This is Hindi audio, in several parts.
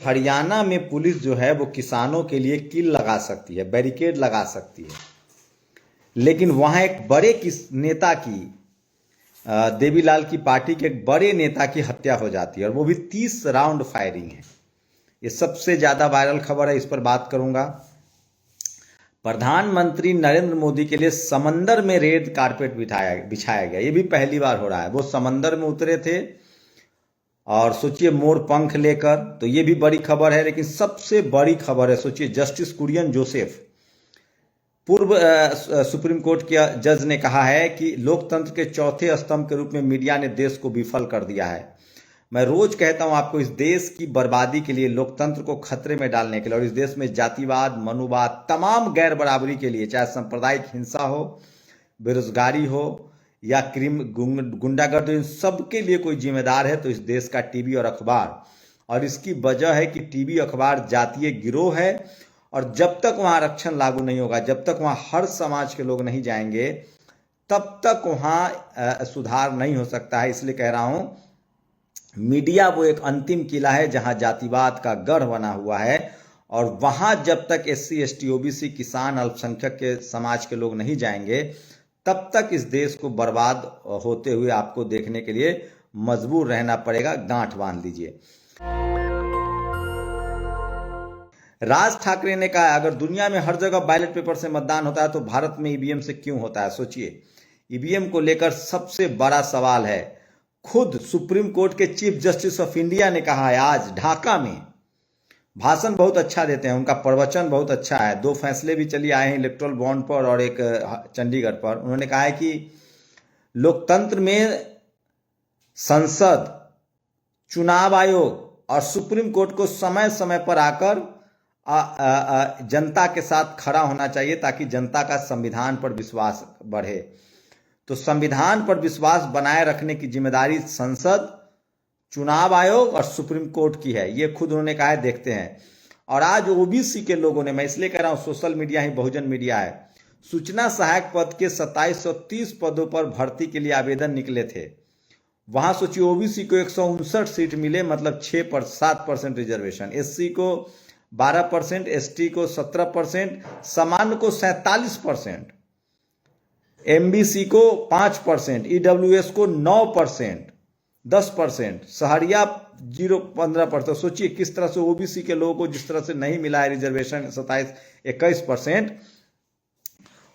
हरियाणा में पुलिस जो है वो किसानों के लिए किल लगा सकती है, बैरिकेड लगा सकती है, लेकिन वहां एक बड़े नेता की, देवीलाल की पार्टी के एक बड़े नेता की हत्या हो जाती है, और वो भी 30 राउंड फायरिंग है। ये सबसे ज्यादा वायरल खबर है, इस पर बात करूंगा। प्रधानमंत्री नरेंद्र मोदी के लिए समंदर में रेड कारपेट बिछाया गया। ये भी पहली बार हो रहा है। वो समंदर में उतरे थे और सोचिए मोर पंख लेकर, तो ये भी बड़ी खबर है। लेकिन सबसे बड़ी खबर है, सोचिए, जस्टिस कुरियन जोसेफ, पूर्व सुप्रीम कोर्ट के जज ने कहा है कि लोकतंत्र के चौथे स्तंभ के रूप में मीडिया ने देश को विफल कर दिया है। मैं रोज कहता हूं आपको, इस देश की बर्बादी के लिए, लोकतंत्र को खतरे में डालने के लिए, और इस देश में जातिवाद, मनुवाद, तमाम गैर बराबरी के लिए, चाहे सांप्रदायिक हिंसा हो, बेरोजगारी हो या गुंडागर्दी, इन सब के लिए कोई जिम्मेदार है तो इस देश का टीवी और अखबार। और इसकी वजह है कि टीवी अखबार जातीय गिरोह है, और जब तक वहां आरक्षण लागू नहीं होगा, जब तक वहां हर समाज के लोग नहीं जाएंगे, तब तक वहां सुधार नहीं हो सकता है। इसलिए कह रहा हूं, मीडिया वो एक अंतिम किला है जहां जातिवाद का गढ़ बना हुआ है, और वहां जब तक SC ST OBC किसान अल्पसंख्यक के समाज के लोग नहीं जाएंगे, तब तक इस देश को बर्बाद होते हुए आपको देखने के लिए मजबूर रहना पड़ेगा। गांठ बांध लीजिए। राज ठाकरे ने कहा, अगर दुनिया में हर जगह बैलेट पेपर से मतदान होता है तो भारत में EVM से क्यों होता है? सोचिए, EVM को लेकर सबसे बड़ा सवाल है। खुद सुप्रीम कोर्ट के चीफ जस्टिस ऑफ इंडिया ने कहा है आज ढाका में, भाषण बहुत अच्छा देते हैं, उनका प्रवचन बहुत अच्छा है। 2 फैसले भी चली आए हैं, इलेक्टोरल बॉन्ड पर और एक चंडीगढ़ पर। उन्होंने कहा है कि लोकतंत्र में संसद, चुनाव आयोग और सुप्रीम कोर्ट को समय समय पर आकर जनता के साथ खड़ा होना चाहिए, ताकि जनता का संविधान पर विश्वास बढ़े। तो संविधान पर विश्वास बनाए रखने की जिम्मेदारी संसद, चुनाव आयोग और सुप्रीम कोर्ट की है, ये खुद उन्होंने कहा है। देखते हैं। और आज OBC के लोगों ने, मैं इसलिए कह रहा हूं सोशल मीडिया ही बहुजन मीडिया है, सूचना सहायक पद के 2730 पदों पर भर्ती के लिए आवेदन निकले थे। वहां सोचिए, OBC को 159 सीट मिले, मतलब 7% रिजर्वेशन, SC को 12%, ST को 17%, सामान्य को 47%, MBC को 5%, EWS को 9%, 10%, सहरिया 15%। सोचिए किस तरह से OBC के लोगों को जिस तरह से नहीं मिला है रिजर्वेशन 21%,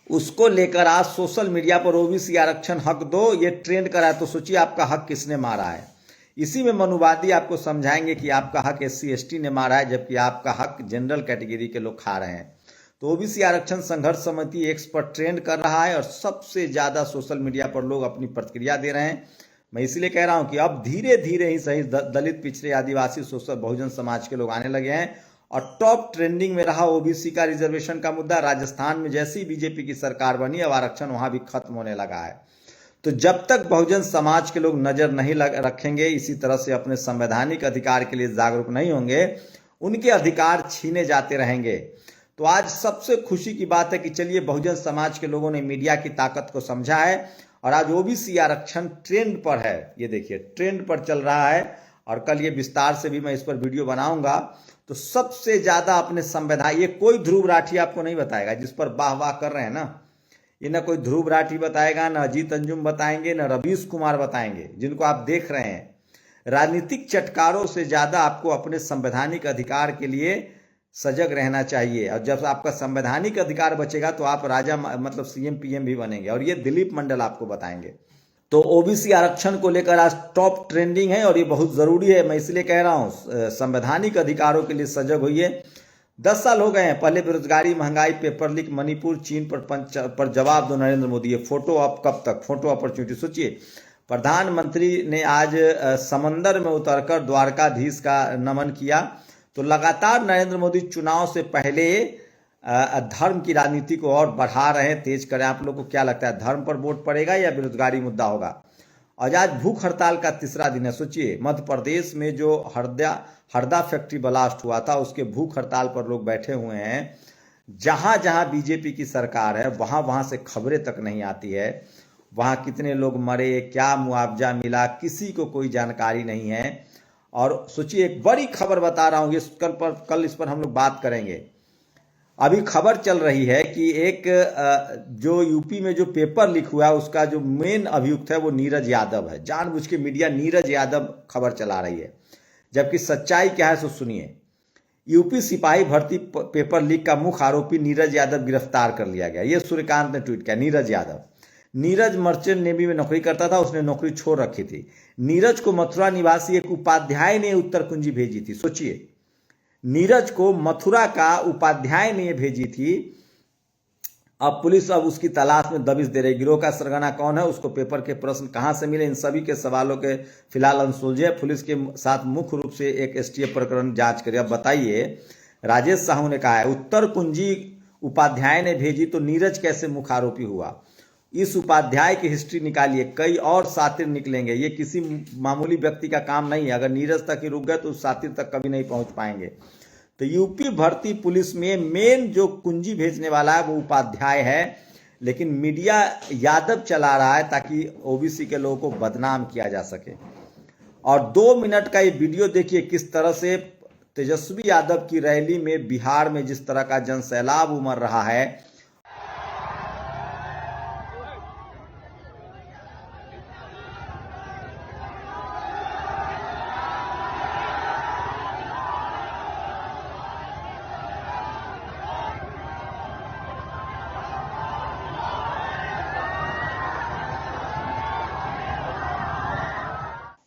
उसको लेकर आज सोशल मीडिया पर OBC आरक्षण हक दो, ये ट्रेंड करा है। तो सोचिए आपका हक किसने मारा है। इसी में मनुवादी आपको समझाएंगे कि आपका हक SC ST ने मारा है, जबकि आपका हक जनरल कैटेगरी के लोग खा रहे हैं। तो OBC आरक्षण संघर्ष समिति X पर ट्रेंड कर रहा है, और सबसे ज्यादा सोशल मीडिया पर लोग अपनी प्रतिक्रिया दे रहे हैं। मैं इसलिए कह रहा हूं कि अब धीरे धीरे ही सही दलित, पिछड़े, आदिवासी, सोशल, बहुजन समाज के लोग आने लगे हैं। और टॉप ट्रेंडिंग में रहा OBC का रिजर्वेशन का मुद्दा। राजस्थान में जैसी बीजेपी की सरकार बनी, अब आरक्षण वहां भी खत्म होने लगा है। तो जब तक बहुजन समाज के लोग नजर नहीं रखेंगे, इसी तरह से अपने संवैधानिक अधिकार के लिए जागरूक नहीं होंगे, उनके अधिकार छीने जाते रहेंगे। तो आज सबसे खुशी की बात है कि चलिए बहुजन समाज के लोगों ने मीडिया की ताकत को समझा है, और आज OBC आरक्षण ट्रेंड पर है। ये देखिए, ट्रेंड पर चल रहा है, और कल ये विस्तार से भी मैं इस पर वीडियो बनाऊंगा। तो सबसे ज्यादा अपने संविधान, ये कोई ध्रुव राठी आपको नहीं बताएगा, जिस पर वाह वाह कर रहे हैं ना, ये ना कोई ध्रुव राठी बताएगा, ना अजीत अंजुम बताएंगे, ना रवीश कुमार बताएंगे, जिनको आप देख रहे हैं। राजनीतिक चटकारों से ज्यादा आपको अपने संवैधानिक अधिकार के लिए सजग रहना चाहिए। और जब आपका संवैधानिक अधिकार बचेगा तो आप राजा, मतलब CM PM भी बनेंगे, और ये दिलीप मंडल आपको बताएंगे। तो OBC आरक्षण को लेकर आज टॉप ट्रेंडिंग है, और ये बहुत जरूरी है। मैं इसलिए कह रहा हूं, संवैधानिक अधिकारों के लिए सजग होइए। 10 साल हो गए हैं, पहले बेरोजगारी, महंगाई, पेपर लीक, मणिपुर, चीन पर जवाब दो नरेंद्र मोदी। ये फोटो अब कब तक, फोटो अपॉर्चुनिटी। सोचिए, प्रधानमंत्री ने आज समंदर में उतरकर द्वारकाधीश का नमन किया। तो लगातार नरेंद्र मोदी चुनाव से पहले धर्म की राजनीति को और बढ़ा रहे हैं, तेज करें। आप लोग को क्या लगता है, धर्म पर वोट पड़ेगा या बेरोजगारी मुद्दा होगा? और आज भूख हड़ताल का तीसरा दिन है। सोचिए, मध्य प्रदेश में जो हरदा फैक्ट्री ब्लास्ट हुआ था, उसके भूख हड़ताल पर लोग बैठे हुए हैं। जहां जहां बीजेपी की सरकार है, वहां वहां से खबरें तक नहीं आती है। वहां कितने लोग मरे, क्या मुआवजा मिला, किसी को कोई जानकारी नहीं है। और सोचिए, एक बड़ी खबर बता रहा हूं, ये कल इस पर हम लोग बात करेंगे। अभी खबर चल रही है कि एक जो यूपी में जो पेपर लीक हुआ है उसका जो मेन अभियुक्त है वो नीरज यादव है। जानबूझ के मीडिया नीरज यादव खबर चला रही है, जबकि सच्चाई क्या है सो सुनिए। यूपी सिपाही भर्ती पेपर लीक का मुख्य आरोपी नीरज यादव गिरफ्तार कर लिया गया। ये सूर्यकांत ने ट्वीट किया। नीरज मर्चेंट नेवी में नौकरी करता था, उसने नौकरी छोड़ रखी थी। नीरज को मथुरा निवासी एक उपाध्याय ने उत्तर कुंजी भेजी थी। सोचिए, नीरज को मथुरा का उपाध्याय ने भेजी थी। अब पुलिस उसकी तलाश में दबिश दे रही। गिरोह का सरगना कौन है, उसको पेपर के प्रश्न कहां से मिले, इन सभी के सवालों के फिलहाल अनसुलझे। पुलिस के साथ मुख्य रूप से एक एसटीएफ प्रकरण जांच करे। अब बताइए, राजेश साहू ने कहा है उत्तर कुंजी उपाध्याय ने भेजी तो नीरज कैसे मुख्य आरोपी हुआ। इस उपाध्याय की हिस्ट्री निकालिए, कई और सातिर निकलेंगे। ये किसी मामूली व्यक्ति का काम नहीं है। अगर नीरज तक ही रुक गए तो उस सातिर तक कभी नहीं पहुंच पाएंगे। तो यूपी भर्ती पुलिस में मेन जो कुंजी भेजने वाला है वो उपाध्याय है, लेकिन मीडिया यादव चला रहा है ताकि ओबीसी के लोगों को बदनाम किया जा सके। और 2 मिनट का ये वीडियो देखिए, किस तरह से तेजस्वी यादव की रैली में बिहार में जिस तरह का जनसैलाब उमड़ रहा है।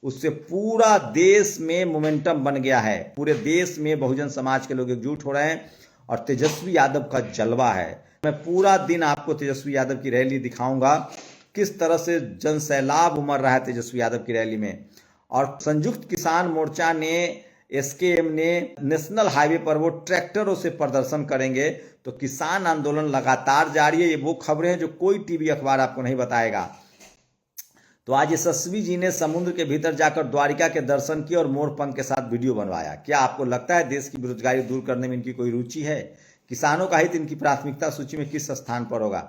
उससे पूरा देश में मोमेंटम बन गया है। पूरे देश में बहुजन समाज के लोग एकजुट हो रहे हैं और तेजस्वी यादव का जलवा है। मैं पूरा दिन आपको तेजस्वी यादव की रैली दिखाऊंगा, किस तरह से जनसैलाब उमड़ रहा है तेजस्वी यादव की रैली में। और संयुक्त किसान मोर्चा ने, एसकेएम ने नेशनल हाईवे पर वो ट्रैक्टरों से प्रदर्शन करेंगे। तो किसान आंदोलन लगातार जारी है। ये वो खबरें हैं जो कोई टीवी अखबार आपको नहीं बताएगा। तो आज यशस्वी जी ने समुद्र के भीतर जाकर द्वारिका के दर्शन किए और मोरपंख के साथ वीडियो बनवाया। क्या आपको लगता है देश की बेरोजगारी दूर करने में इनकी कोई रुचि है? किसानों का हित इनकी प्राथमिकता सूची में किस स्थान पर होगा?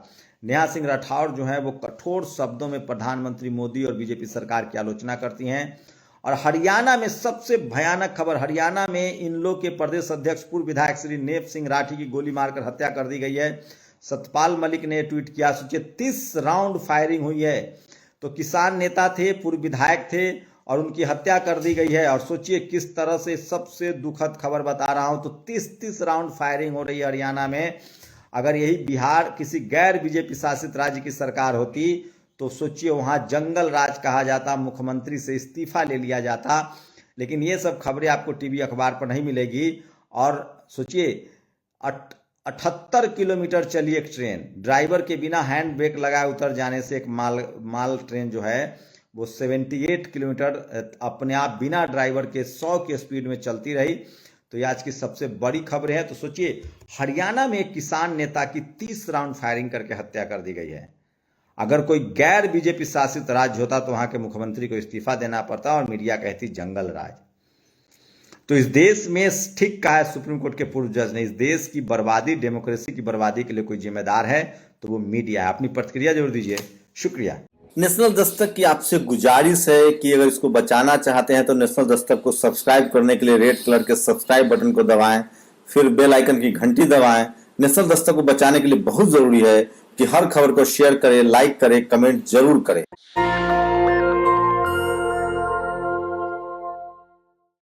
नेहा सिंह राठौर जो है वो कठोर शब्दों में प्रधानमंत्री मोदी और बीजेपी सरकार की आलोचना करती हैं। और हरियाणा में सबसे भयानक खबर, हरियाणा में इन लोग के प्रदेश अध्यक्ष पूर्व विधायक श्री नेप सिंह राठी की गोली मारकर हत्या कर दी गई है। सतपाल मलिक ने ट्वीट किया, सोचिए 30 राउंड फायरिंग हुई है। तो किसान नेता थे, पूर्व विधायक थे और उनकी हत्या कर दी गई है। और सोचिए किस तरह से, सबसे दुखद खबर बता रहा हूं, तो 30 राउंड फायरिंग हो रही है हरियाणा में। अगर यही बिहार किसी गैर बीजेपी शासित राज्य की सरकार होती तो सोचिए वहां जंगल राज कहा जाता, मुख्यमंत्री से इस्तीफा ले लिया जाता। लेकिन ये सब खबरें आपको टीवी अखबार पर नहीं मिलेगी। और सोचिए 78 किलोमीटर चली एक ट्रेन, ड्राइवर के बिना हैंड ब्रेक लगाए उतर जाने से एक माल ट्रेन जो है वो 78 किलोमीटर अपने आप बिना ड्राइवर के 100 की स्पीड में चलती रही। तो ये आज की सबसे बड़ी खबर है। तो सोचिए हरियाणा में एक किसान नेता की 30 राउंड फायरिंग करके हत्या कर दी गई है। अगर कोई गैर बीजेपी शासित राज्य होता तो वहां के मुख्यमंत्री को इस्तीफा देना पड़ता और मीडिया कहती जंगल राज। तो इस देश में ठीक कहा है सुप्रीम कोर्ट के पूर्व जज ने, इस देश की बर्बादी, डेमोक्रेसी की बर्बादी के लिए कोई जिम्मेदार है तो वो मीडिया है। अपनी प्रतिक्रिया जरूर दीजिए। शुक्रिया। नेशनल दस्तक की आपसे गुजारिश है कि अगर इसको बचाना चाहते हैं तो नेशनल दस्तक को सब्सक्राइब करने के लिए रेड कलर के सब्सक्राइब बटन को दबाएं, फिर बेल आइकन की घंटी दबाएं। नेशनल दस्तक को बचाने के लिए बहुत जरूरी है कि हर खबर को शेयर करें, लाइक करें, कमेंट जरूर करें।